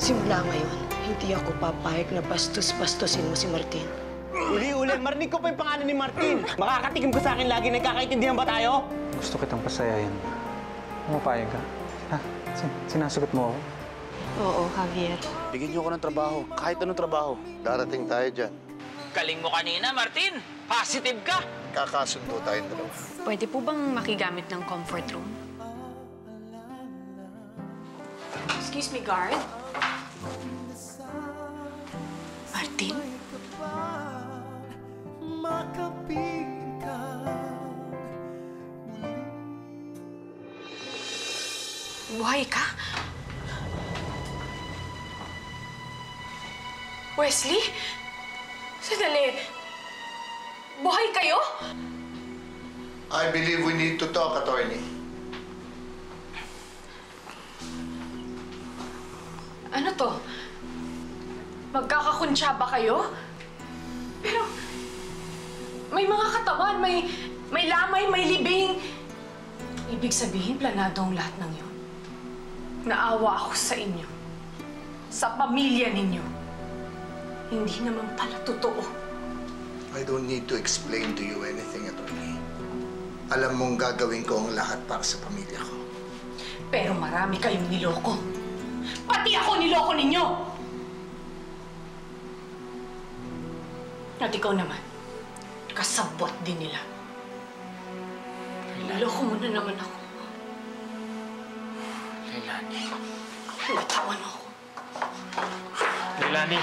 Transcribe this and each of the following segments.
Simula ngayon, hindi ako papayag na bastos-bastosin mo si Martin. Uli-uli, marinig ko pa yung pangalan ni Martin. Makakatikim ko sa akin lagi, nagkakaintindihan ba tayo? Gusto kitang pasayahin. Pumapayag ka. Ha? Sinasagot mo ako? Oo, Javier. Bigyan niyo ako ng trabaho, kahit anong trabaho. Darating tayo dyan. Galing mo kanina, Martin. Positive ka. Kakasundo tayong dalawa. Pwede po bang makigamit ng comfort room? Excuse me, guard. Martin? Buhay ka? Wesley? Sandali. Buhay kayo? I believe we need to talk, attorney. Ano to? Magkakakunsya ba kayo? Pero, may mga katawan, may lamay, may libing. Ibig sabihin, planado ang lahat ng yun. Naawa ako sa inyo. Sa pamilya ninyo. Hindi naman pala totoo. I don't need to explain to you anything, attorney. Alam mong gagawin ko ang lahat para sa pamilya ko. Pero marami kayong niloko. Pati ako niloko ninyo! At ikaw naman, kasabwat din nila. Niloko mo na naman ako. Leilani. Natawan mo ako. Leilani.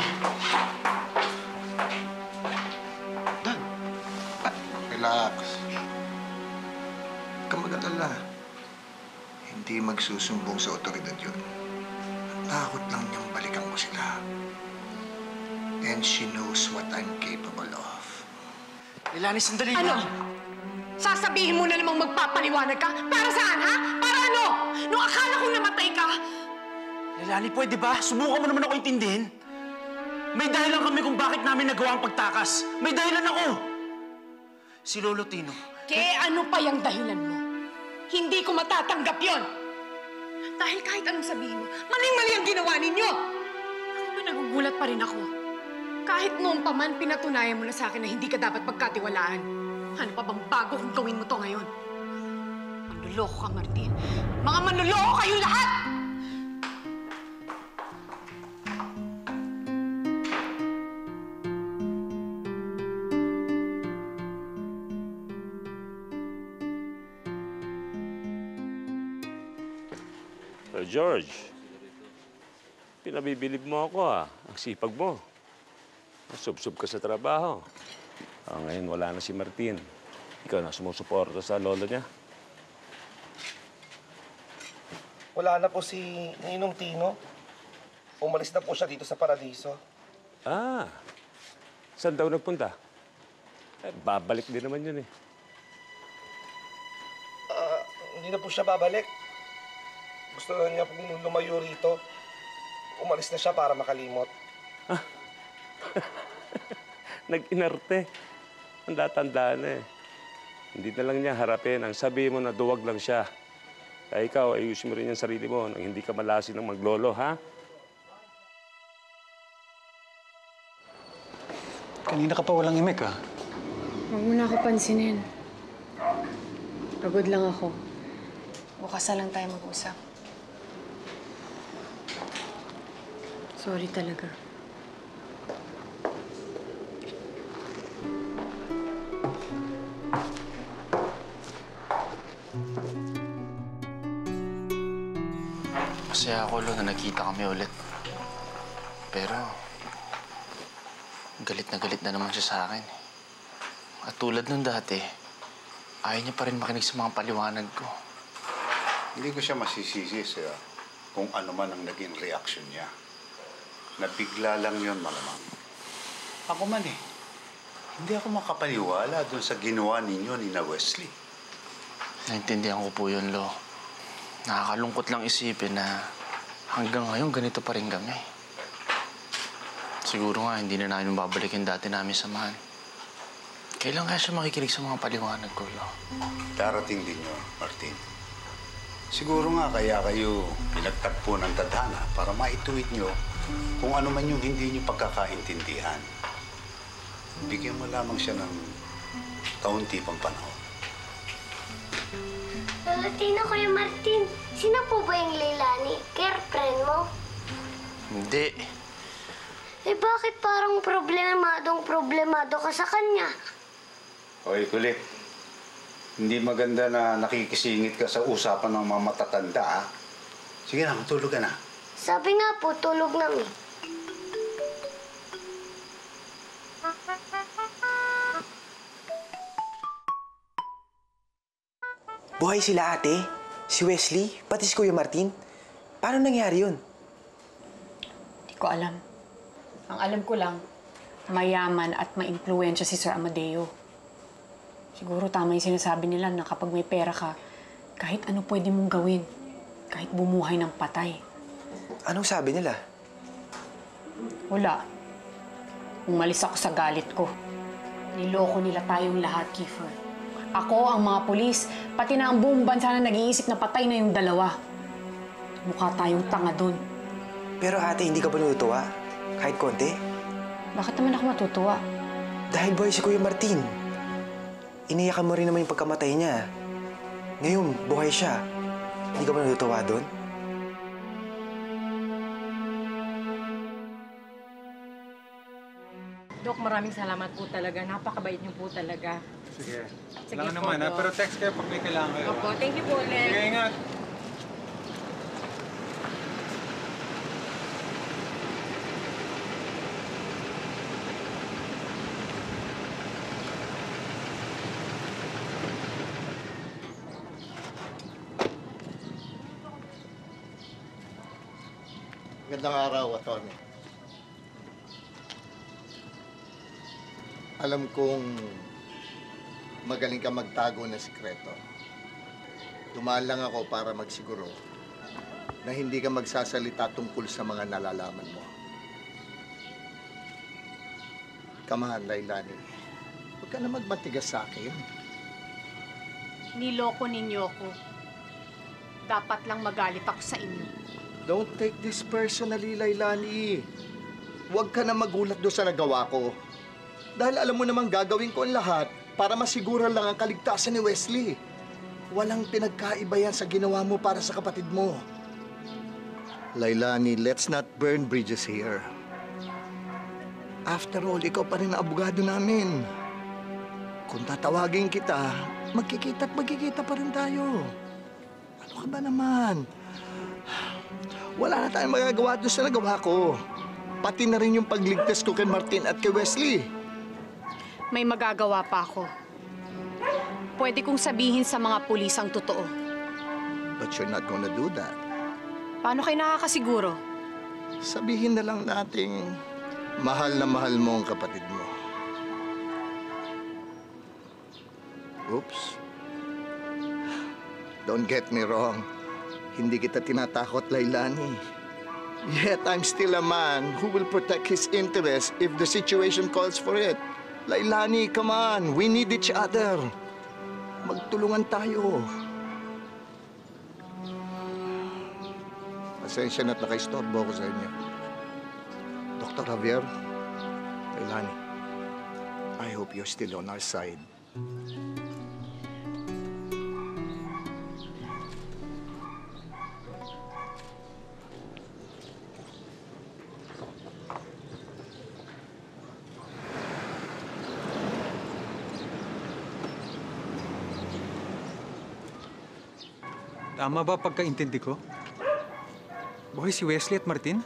Dad, relax. Huwag kang mag-alala. Hindi magsusumbong sa otoridad yun. Takot lang niyang balikan ko sila. And she knows what I'm capable of. Leilani, sandali Ano? lang. Sasabihin mo na namang magpapaliwanag ka? Para saan, ha? Para ano? Nung akala kong namatay ka? Leilani, pwede ba? Subukan mo naman ako intindihin. May dahilan kami kung bakit namin nagawa ang pagtakas. May dahilan ako. Si Lolo Tino. Ano pa yung dahilan mo? Hindi ko matatanggap yon. Dahil kahit anong sabihin mo, maling-mali ang ginawa ninyo. Bakit ba nagugulat pa rin ako? Kahit noon pa man, pinatunayan mo na sa akin na hindi ka dapat pagkatiwalaan. Ano pa bang bago kung gawin mo to ngayon? Manluloko ka, Martin. Mga manluloko kayong lahat! George, pinabibilib mo ako, Ang sipag mo. Sub-sub ka sa trabaho. Ngayon, wala na si Martin. Ikaw na sumusuporta sa lolo niya. Wala na po si Ninong Tino. Umalis na po siya dito sa Paradiso. Saan daw nagpunta? Babalik din naman yun, Hindi na po siya babalik. Gusto na niya pong lumayo rito. Umalis na siya para makalimot. Nag-inarte. Tanda-tanda na Hindi na lang niya harapin. Ang sabihin mo na duwag lang siya. Kaya ikaw, ayusin mo rin yung sarili mo nang hindi ka malasin ng maglolo, ha? Kanina ka pa walang imik, Huwag mo na ako pansinin. Pagod lang ako. Bukas na lang tayo mag-usap. Sorry talaga. Masaya ako, Lo, na nakita kami ulit. Pero, galit na naman siya sa akin. At tulad nung dati, ayaw niya pa rin makinig sa mga paliwanag ko. Hindi ko siya masisisi sa kung ano man ang naging reaksyon niya. Nabigla lang yun, malamang. Ako man hindi ako makapaniwala dun sa ginawa ninyo ni na Wesley. Naintindihan ko po yun, Lo. Nakakalungkot lang isipin na hanggang ngayon ganito pa rin kami. Siguro nga hindi na namin babalik yung dati namin samahan. Kailan kaya siya makikinig sa mga paliwanag ko, Lo? Darating din yun, Martin. Siguro nga kaya kayo pinagtagpo ng tadhana para maituwid nyo kung ano man yung hindi nyo pagkakaintindihan. Bigyan mo lamang siya ng kaunti pang panahon. Lola Tina, Kuya Martin, sino po ba yung Leilani? Girlfriend mo? Hindi. Eh bakit parang problemado ka sa kanya? Hoy, kulit. Hindi maganda na nakikisingit ka sa usapan ng mga matatanda, ah. Sige na, matulog ka na. Sabi nga po, tulog namin. Buhay sila ate, si Wesley, pati si Kuya Martin. Paano nangyari yun? Hindi ko alam. Ang alam ko lang, mayaman at maimpluwensya si Sir Amadeo. Siguro tama yung sinasabi nila na kapag may pera ka, kahit ano pwede mong gawin. Kahit bumuhay ng patay. Anong sabi nila? Wala. Umalis ako sa galit ko. Niloko nila tayong lahat, Kiefer. Ako, ang mga pulis, pati na ang buong bansa na nag-iisip na patay na yung dalawa. Mukha tayong tanga dun. Pero ate, hindi ka ba natutuwa? Kahit konti? Bakit naman ako matutuwa? Dahil buhay si Kuya Martin. Iniyakan mo rin naman yung pagkamatay niya. Ngayon, buhay siya. Hindi ka ba natutuwa doon? Dok, maraming salamat po talaga. Napakabait niyo po talaga. Sige. Sige Kailangan po, naman, ha? Doc. Pero text kayo pag may kailangan kayo. Opo, thank you po ulit. Sige, ingat. Magandang araw, Atty. Alam kong magaling ka magtago ng sikreto. Dumaan lang ako para magsiguro na hindi ka magsasalita tungkol sa mga nalalaman mo. Come on, Leilani. Huwag ka na magmatigas sa akin. Niloko ninyo ako. Dapat lang magalit ako sa inyo. Don't take this personally, Leilani. Huwag ka na magulat doon sa nagawa ko. Dahil alam mo namang gagawin ko ang lahat para masiguran lang ang kaligtasan ni Wesley. Walang pinagkaiba yan sa ginawa mo para sa kapatid mo. Leilani, let's not burn bridges here. After all, ikaw pa rin ang abogado namin. Kung tatawagin kita, magkikita pa rin tayo. Ano ka ba naman? Wala na tayong magagawa doon sa nagawa ko. Pati na rin yung pagligtas ko kay Martin at kay Wesley. May magagawa pa ako. Pwede kong sabihin sa mga pulis ang totoo. But you're not gonna do that. Paano kayo nakakasiguro? Sabihin na lang nating mahal na mahal mo ang kapatid mo. Oops. Don't get me wrong. Hindi kita tinatakot, Leilani. Yet I'm still a man who will protect his interests if the situation calls for it. Leilani, come on. We need each other. Magtulungan tayo. Pasensya na't nakaistorbo ko sa inyo. Dr. Javier, Leilani, I hope you're still on our side. Tama ba pagkaintindi ko? Buhay si Wesley at Martin?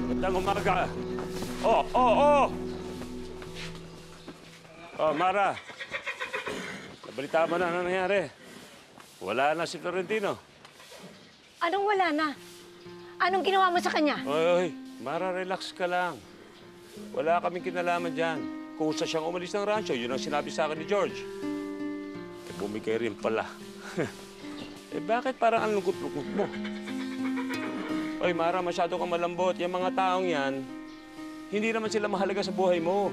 Magandang umaga. Oh! Oh, Mara. Nabalita mo na ano nangyari. Wala na si Florentino. Anong wala na? Anong ginawa mo sa kanya? Oy, Mara, relax ka lang. Wala kaming kinalaman dyan. Kung sa siyang umalis ng rancho, yun ang sinabi sa akin ni George. Eh, bumigay rin pala. Eh, bakit parang ang lungkot-lungkot mo? Oy, Mara, masyado kang malambot. Yung mga taong yan, Hindi naman sila mahalaga sa buhay mo.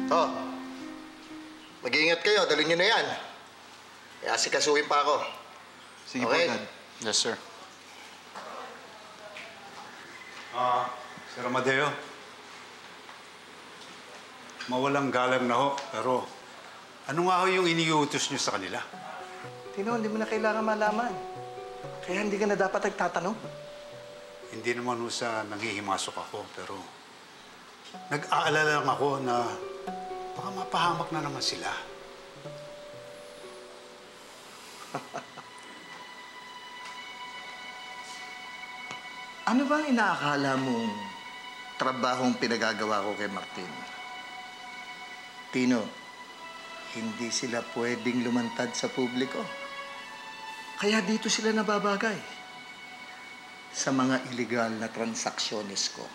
Oh, mag-iingat kayo. Dalhin nyo na yan. Asikasuhin pa ako. Sige okay? po, Dad. Yes, sir. Sir Amadeo. Mawalang galang na ho, pero ano nga ho yung iniutos niyo sa kanila? Tino, hindi mo na kailangan malaman. Kaya hindi ka na dapat nagtatanong. Hindi naman ho sa nanghihimasok ako, pero nag-aalala lang ako na baka mapahamak na naman sila. Ano bang inaakala mong trabahong pinagagawa ko kay Martin? Tino, hindi sila pwedeng lumantad sa publiko. Kaya dito sila nababagay sa mga illegal na transaksyones ko.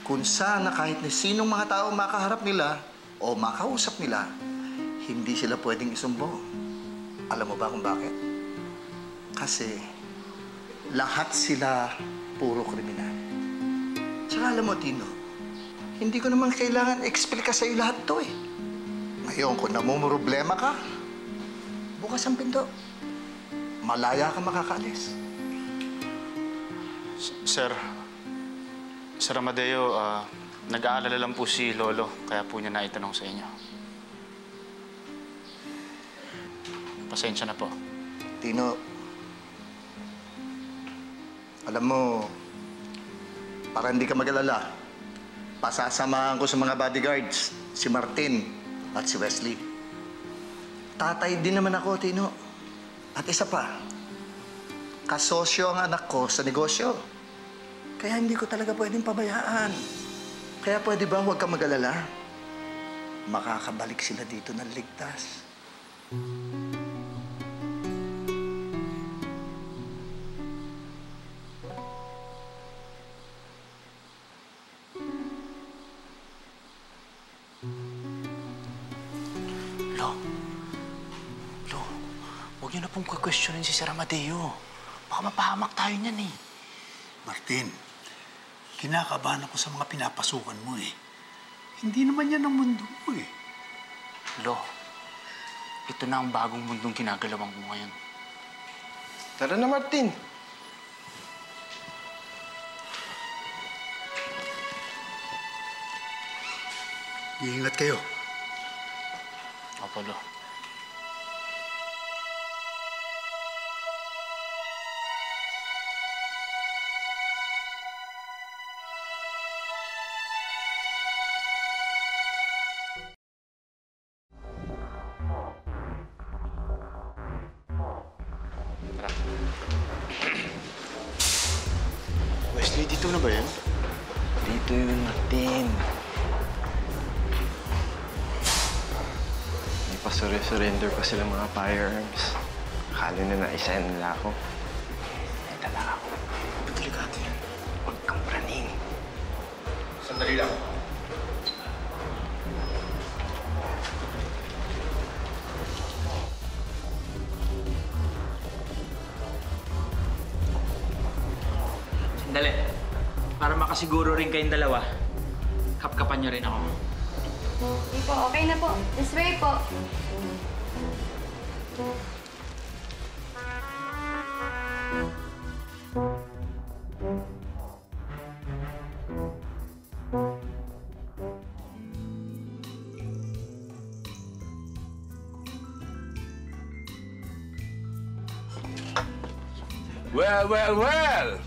Kung sana kahit na sinong mga tao makaharap nila o makausap nila, hindi sila pwedeng isumbong. Alam mo ba kung bakit? Kasi lahat sila puro kriminal. Tsaka alam mo, Tino, hindi ko naman kailangan explica sa'yo lahat to eh. Ngayon, kung namumroblema ka, bukas ang pinto. Malaya ka makakaalis. Sir Amadeo, nag-aalala lang po si Lolo, kaya po niya naitanong sa inyo. Pasensya na po. Tino, alam mo, para hindi ka mag-alala, pasasamahan ko sa mga bodyguards si Martin at si Wesley. Tatay din naman ako, Tino. At isa pa, kasosyo ang anak ko sa negosyo. Kaya hindi ko talaga pwedeng pabayaan. Kaya pwede ba huwag ka mag-alala? Makakabalik sila dito ng ligtas. Huwag niyo na pong questionin si Sir Amadeo. Baka mapahamak tayo niyan eh. Martin, kinakabahan ako sa mga pinapasukan mo eh. Hindi naman yan ang mundo mo eh. Lo, ito na ang bagong mundong ginagalawan ko ngayon. Tara na, Martin. Iingat kayo. Opo, Lo. Wesley, dito na ba yan? Dito yun, Martin. May pa-surrender pa sila mga firearms. Akala na naisayan nila ako. May dala ako. Delikado yan. Huwag kang praning. Sandali lang. Sandali. Para makasiguro rin kayong dalawa, kapkapan niyo rin ako. Hindi po, okay na po. This way po. Well!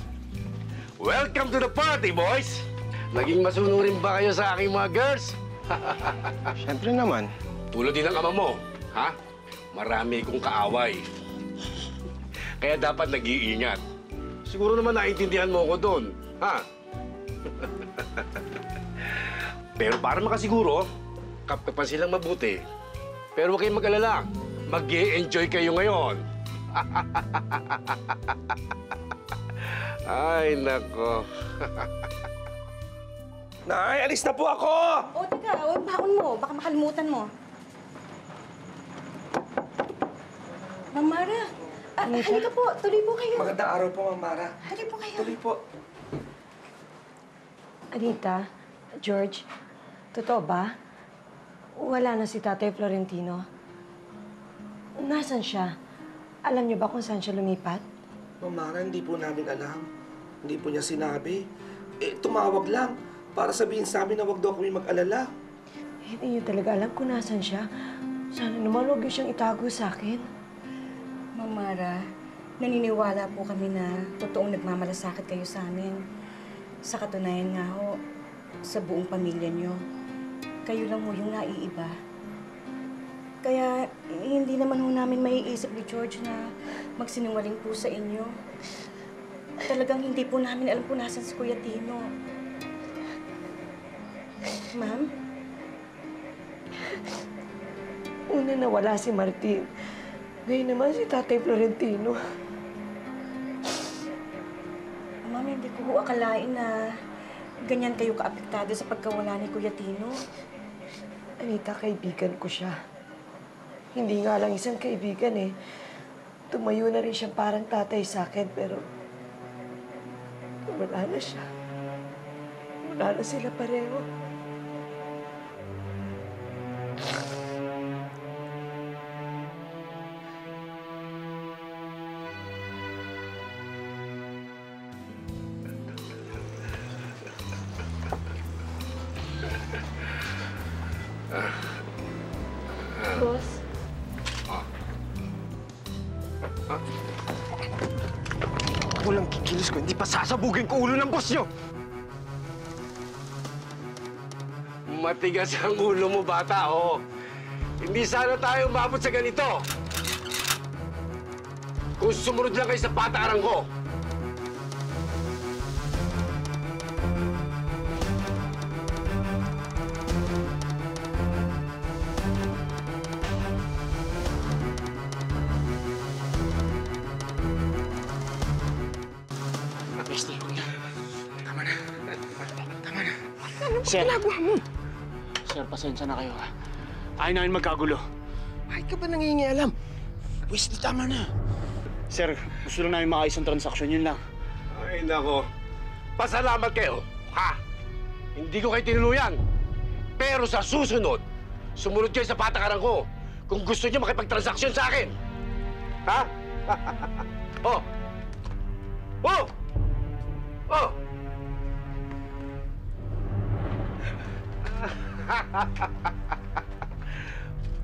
Welcome to the party, boys! Naging masunurin ba kayo sa aking mga girls? Siyempre naman. Tulad din ng ama mo, ha? Marami kong kaaway. Kaya dapat nag-iingat. Siguro naman naiintindihan mo ko doon, ha? Pero para makasiguro, kapkapan silang mabuti. Pero huwag kayong mag-alala. Mag-i-enjoy kayo ngayon. Ay, nako. Nay, alis na po ako! O, teka, huwag baon mo. Baka makalimutan mo. Ma'am Mara, halika po. Tuloy po kayo. Magandang araw po, Ma'am Mara. Tuloy po kayo. Tuloy po. Anita, George, totoo ba? Wala na si Tatay Florentino. Nasaan siya? Alam niyo ba kung saan siya lumipat? Ma'am Mara, hindi po namin alam. Hindi po niya sinabi. Tumawag lang para sabihin sa amin na wag daw kami mag-alala. Hindi niyo talaga alam kung nasaan siya. Sana naman huwag niyo siyang itago sa akin. Ma'am Mara, naniniwala po kami na totoong nagmamalasakit kayo sa amin. Sa katunayan nga ho, sa buong pamilya niyo, kayo lang ho yung naiiba. Kaya hindi naman ho namin maiisip ni George na magsinungaling po sa inyo. Talagang hindi po namin alam kung nasan si Kuya Tino. Ma'am? Una nawala si Martin. Ngayon naman si Tatay Florentino. Ma'am, hindi ko ho akalain na ganyan kayo kaapektado sa pagkawala ni Kuya Tino. Anita, kaibigan ko siya. Hindi nga lang isang kaibigan eh. Tumayo na rin siyang parang tatay sa akin, pero wala na siya. Wala na sila pareho. Boss? Walang kikilos ko, hindi pa sasabugin ko ulo ng boss niyo! Matigas ang ulo mo, bata, oh. Hindi sana tayo umabot sa ganito. Kung sumunod lang kayo sa patakaran ko. Pwede, kuya. Tama na. Tama na. Ano ba Sir. ginagawa mo? Sir, pasensya na kayo, ha? Ayaw namin magkagulo. Bakit ka ba nangingialam? Wesley, tama na. Sir, gusto lang namin maayos ang transaksyon, yun lang. Ay, nako. Pasalamat kayo, ha? Hindi ko kayo tinuluyan. Pero sa susunod, sumunod kayo sa patakaran ko kung gusto niyo makipagtransaksyon sa akin. Ha? Oh! Oh! Oh!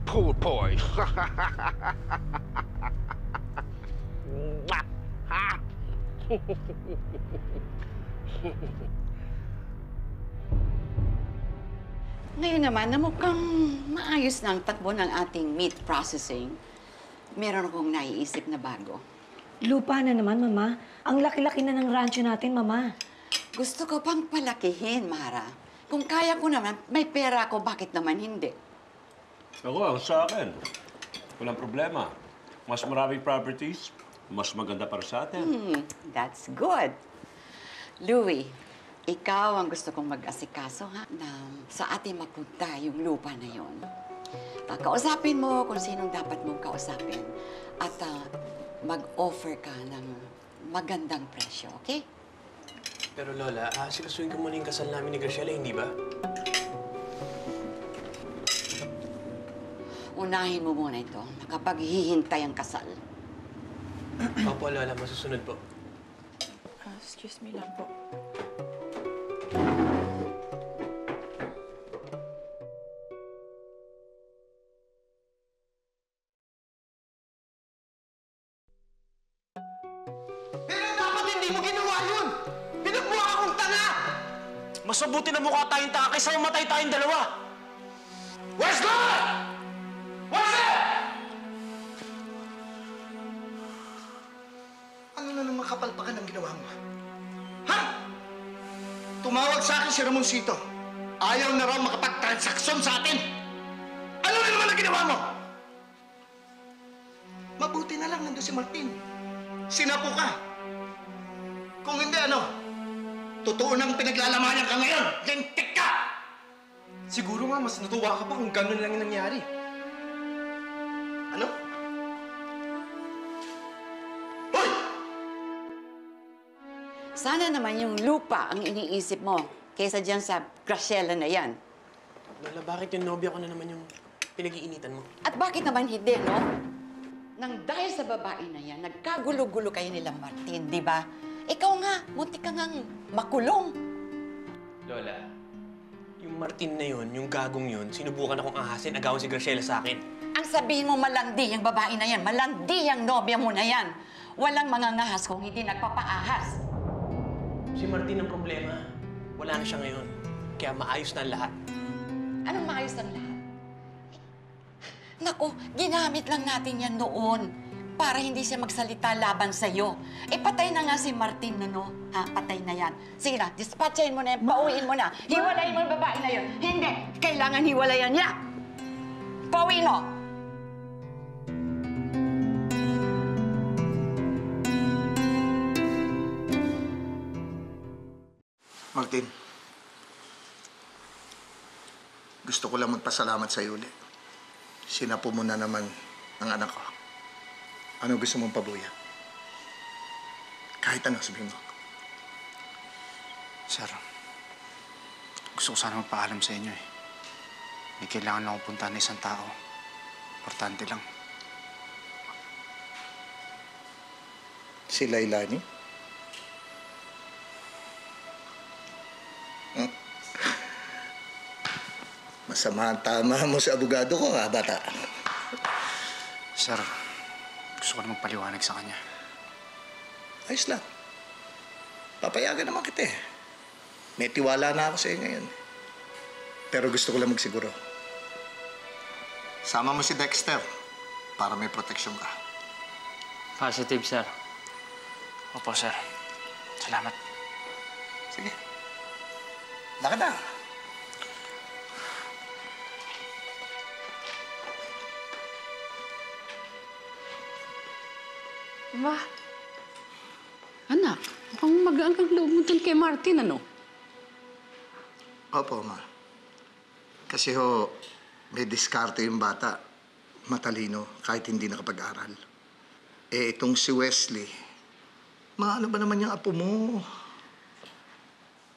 Poor boy. Ngayon naman, na mukhang maayos na ang takbo ng ating meat processing. Meron akong naiisip na bago. Lupa na naman, Mama. Ang laki-laki na ng rancho natin, Mama. Gusto ko pang palakihin, Mara. Kung kaya ko naman, may pera ako, bakit naman hindi? Ako, sa akin. Walang problema. Mas maraming properties, mas maganda para sa atin. That's good. Louie, ikaw ang gusto kong mag-asikaso, ha? Na sa atin mapunta yung lupa na yon. Kausapin mo kung sinong dapat mong kausapin. At mag-offer ka ng magandang presyo, okay? Pero Lola, sikasuhin ko muna yung kasal namin ni Graciela, hindi ba? Unahin mo muna ito. Makapaghihintay ang kasal. Opo, Lola. Masusunod po. Excuse me lang po. Pero dapat hindi mo ginawa yun! Pinagmukha akong tanga! Mas mabuti na mukha tayong tanga kaysa mamatay tayong dalawa! Wesley! Wesley! Ano na naman kapalpakan ang ginawa mo? Ha? Tumawag sa akin si Ramoncito. Ayaw na raw makapag-transaksyon sa atin. Ano na naman ang ginawa mo? Mabuti na lang nandun si Martin. Sinapo ka. Kung hindi, ano? Totoo nang pinaglalamayan ka ngayon. Lintik ka! Siguro nga, mas natuwa ka pa kung gano'n lang yung nangyari. Ano? Sana naman yung lupa ang iniisip mo kaysa dyan sa Graciela na yan. Lola, bakit yung nobya ko na naman yung pinag-iinitan mo? At bakit naman hindi, no? Nang dahil sa babae na yan, nagkagulo-gulo kayo nilang Martin, di ba? Ikaw nga, muntik ka ngang makulong. Lola, yung Martin na yun, yung gagong yun, sinubukan akong ahasin, agawin si Graciela sa akin. Ang sabihin mo malandi yung babae na yan, malandi yung nobya mo na yan. Walang mangangahas kung hindi nagpapaahas. Si Martin ang problema. Wala na siya ngayon. Kaya maayos na ang lahat. Anong maayos ang lahat? Naku, ginamit lang natin yan noon para hindi siya magsalita laban sa'yo. Eh, patay na nga si Martin, no? Ha? Patay na yan. Sige na, dispatchahin mo na yan, pauwiin mo na. Hiwalayin mo yung babae na yun. Hindi! Kailangan hiwalayan niya! Pauwiin mo! Martin, gusto ko lang magpasalamat sa iyo ulit. Sinapo mo na naman ang anak ko. Ano gusto mong pabuya? Kahit ano, sabihin mo. Sir, gusto ko sana magpaalam sa inyo eh. May kailangan lang akong puntahan na isang tao. Importante lang. Si Lailani? Masama ang tama mo sa abogado ko, ha, bata? Sir, gusto ko na magpaliwanag sa kanya. Ayos lang. Papayagan naman kita eh. May tiwala na ako sa iyo ngayon. Pero gusto ko lang magsiguro. Sama mo si Dexter para may proteksyon ka. Positive, sir. Opo, sir. Salamat. Sige. Lakad na. Ma, anak, mukhang magaan kang loob mo dun kay Martin, ano? Opo, ma. Kasi ho, may diskarte yung bata. Matalino, kahit hindi nakapag-aral. Eh, itong si Wesley, maano ba naman yung apo mo?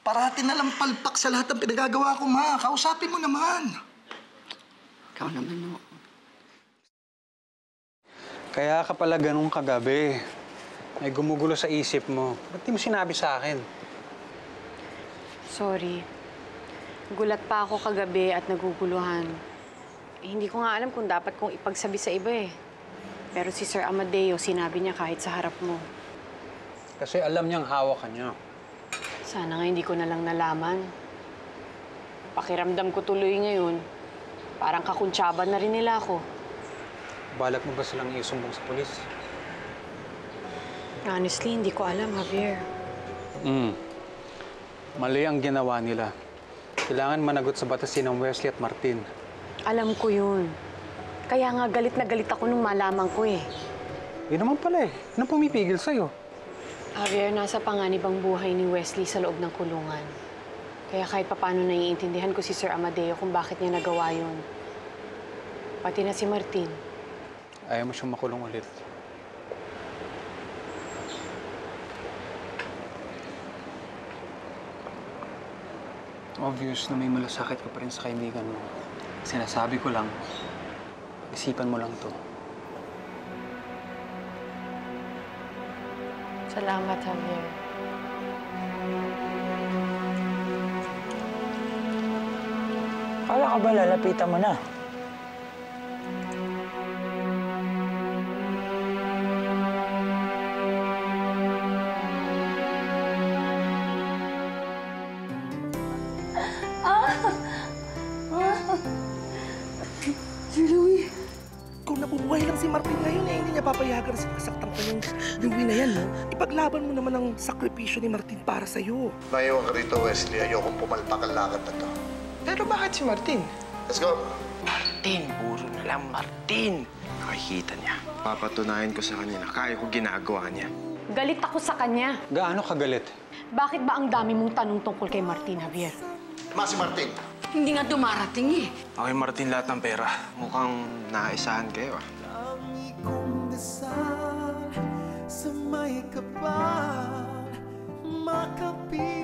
Parati na lang palpak sa lahat ng pinagagawa ko, ma. Kausapin mo naman. Ikaw naman, no? Kaya ka pala ganun kagabi. May gumugulo sa isip mo. Ba't di mo sinabi sa akin? Sorry. Gulat pa ako kagabi at naguguluhan. Eh, hindi ko nga alam kung dapat kong ipagsabi sa iba eh. Pero si Sir Amadeo, sinabi niya kahit sa harap mo. Kasi alam niyang hawak ka niya. Sana nga hindi ko na lang nalaman. Pakiramdam ko tuloy ngayon, parang kakuntsaban na rin nila ako. Balak mo ba silang isumbong sa polis? Honestly, hindi ko alam, Javier. Mali ang ginawa nila. Kailangan managot sa batas ng Wesley at Martin. Alam ko yun. Kaya nga galit na galit ako nung malaman ko eh. Yun naman pala eh. Anong pumipigil sa'yo? Javier, nasa panganib ang buhay ni Wesley sa loob ng kulungan. Kaya kahit papano naiintindihan ko si Sir Amadeo kung bakit niya nagawa yun. Pati na si Martin. Ayaw mo siyang makulong ulit. Obvious na may malasakit ka pa rin sa kaibigan mo. Sinasabi ko lang, isipan mo lang to. Salamat, Javier. Kala ka ba lalapitan mo na? Si Louie, kung nabubuhay lang si Martin ngayon eh, hindi niya papayagan na sinasaktan ko yung Louie na yan, no? Ipaglaban mo naman ang sakripisyo ni Martin para sa'yo. Maiwan ka rito, Wesley. Ayokong pumalpak ang lakad na to. Pero bakit si Martin? Let's go. Martin, puro na lang Martin. Nakikita niya. Papatunayan ko sa kanya na kaya ko ginagawa niya. Galit ako sa kanya. Gaano ka galit? Bakit ba ang dami mong tanong tungkol kay Martin, Javier? Si Martin. Hindi nga dumarating eh. Okay, Martin, lahat ng pera. Mukhang naisahan kayo, ah. Sa may kapal, tabi